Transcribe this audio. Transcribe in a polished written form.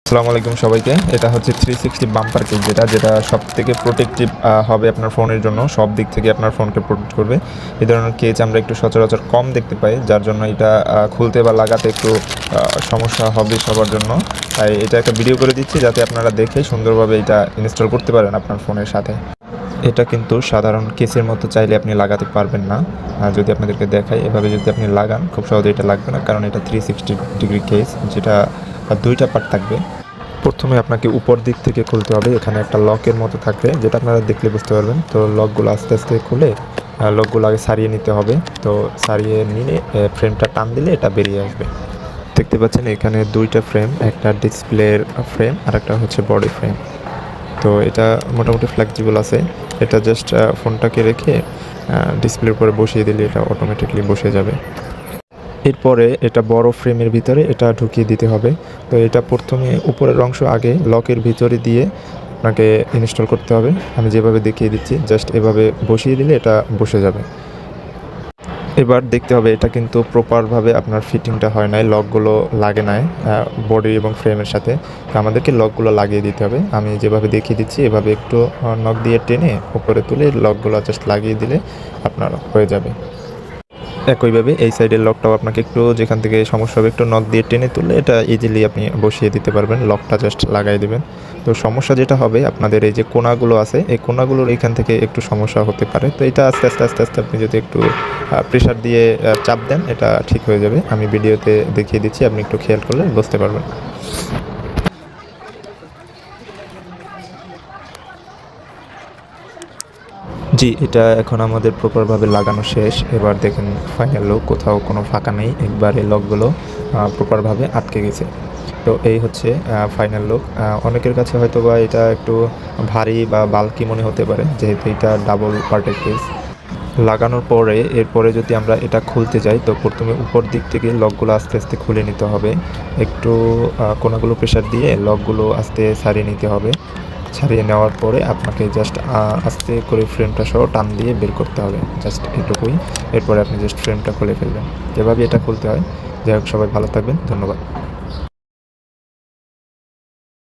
আসসালামু আলাইকুম সবাইকে। এটা হচ্ছে 360 বাম্পার কেস, যেটা সবথেকে প্রোটেক্টিভ হবে আপনার ফোনের জন্য। সব দিক থেকে আপনার ফোনকে প্রোটেক্ট করবে। এই ধরনের কেস আমরা একটু সচরাচর কম দেখতে পাই, যার জন্য এটা খুলতে বা লাগাতে একটু সমস্যা হবে সবার জন্য। তাই এটা একটা ভিডিও করে দিচ্ছি যাতে আপনারা দেখে সুন্দরভাবে এটা ইনস্টল করতে পারেন আপনার ফোনের সাথে। এটা কিন্তু সাধারণ কেসের মতো চাইলে আপনি লাগাতে পারবেন না। যদি আপনাদেরকে দেখাই, এভাবে যদি আপনি লাগান খুব সহজে এটা লাগবে না, কারণ এটা 360 ডিগ্রি কেস, যেটা দুইটা পার্ট থাকবে। প্রথমে আপনাকে উপর দিক থেকে খুলতে হবে। এখানে একটা লকের মতো থাকবে, যেটা আপনারা দেখলে বুঝতে পারবেন। তো লকগুলো আস্তে আস্তে খুলে লকগুলো আগে সারিয়ে নিতে হবে। তো সারিয়ে নিয়ে ফ্রেমটা টান দিলে এটা বেরিয়ে আসবে। দেখতে পাচ্ছেন এখানে দুইটা ফ্রেম, একটা ডিসপ্লের ফ্রেম আর একটা হচ্ছে বডি ফ্রেম। তো এটা মোটামুটি ফ্লেক্সিবল আছে। এটা জাস্ট ফোনটাকে রেখে ডিসপ্লের উপরে বসিয়ে দিলে এটা অটোমেটিকলি বসে যাবে। এরপরে এটা বড় ফ্রেমের ভিতরে এটা ঢুকিয়ে দিতে হবে। তো এটা প্রথমে উপরের অংশ আগে লকের ভিতরে দিয়ে আপনাকে ইনস্টল করতে হবে। আমি যেভাবে দেখিয়ে দিচ্ছি, জাস্ট এভাবে বসিয়ে দিলে এটা বসে যাবে। এবার দেখতে হবে এটা কিন্তু প্রপারভাবে আপনার ফিটিংটা হয় নাই, লকগুলো লাগে নাই বডি এবং ফ্রেমের সাথে। তো আমাদেরকে লকগুলো লাগিয়ে দিতে হবে। আমি যেভাবে দেখিয়ে দিচ্ছি এভাবে একটু নখ দিয়ে টেনে উপরে তুলে লকগুলো জাস্ট লাগিয়ে দিলে আপনার হয়ে যাবে। একইভাবে এই সাইডের লকটাও আপনাকে একটু যেখান থেকে সমস্যা হবে একটু নখ দিয়ে টেনে তুললে এটা ইজিলি আপনি বসিয়ে দিতে পারবেন। লকটা জাস্ট লাগাই দেবেন। তো সমস্যা যেটা হবে আপনাদের এই যে কোণাগুলো আছে, এই কোণাগুলোর এখান থেকে একটু সমস্যা হতে পারে। তো এটা আস্তে আস্তে আস্তে আস্তে আপনি যদি একটু প্রেশার দিয়ে চাপ দেন এটা ঠিক হয়ে যাবে। আমি ভিডিওতে দেখিয়ে দিচ্ছি, আপনি একটু খেয়াল করলে বুঝতে পারবেন। জি, এটা এখন আমাদের প্রপারভাবে লাগানো শেষ। এবার দেখেন ফাইনাল লুক, কোথাও কোনো ফাঁকা নেই, একবারে লকগুলো প্রপারভাবে আটকে গেছে। তো এই হচ্ছে ফাইনাল লুক। অনেকের কাছে হয়তোবা এটা একটু ভারী বা বাল্কি মনে হতে পারে, যেহেতু এটা ডাবল পার্টের কেস। লাগানোর পরে এরপরে যদি আমরা এটা খুলতে যাই, তো প্রথমে উপর দিক থেকে লকগুলো আস্তে আস্তে খুলে নিতে হবে। একটু কোণাগুলো প্রেশার দিয়ে লকগুলো আস্তে ছাড়িয়ে নিতে হবে। ছাড়িয়ে নেওয়ার পরে আপনাকে জাস্ট আস্তে করে ফ্রেমটা সহ টান দিয়ে বের করতে হবে, জাস্ট এটুকুই। এরপরে আপনি জাস্ট ফ্রেমটা খুলে ফেলবেন। যেভাবে এটা খুলতে হয়। যাই হোক, সবাই ভালো থাকবেন, ধন্যবাদ।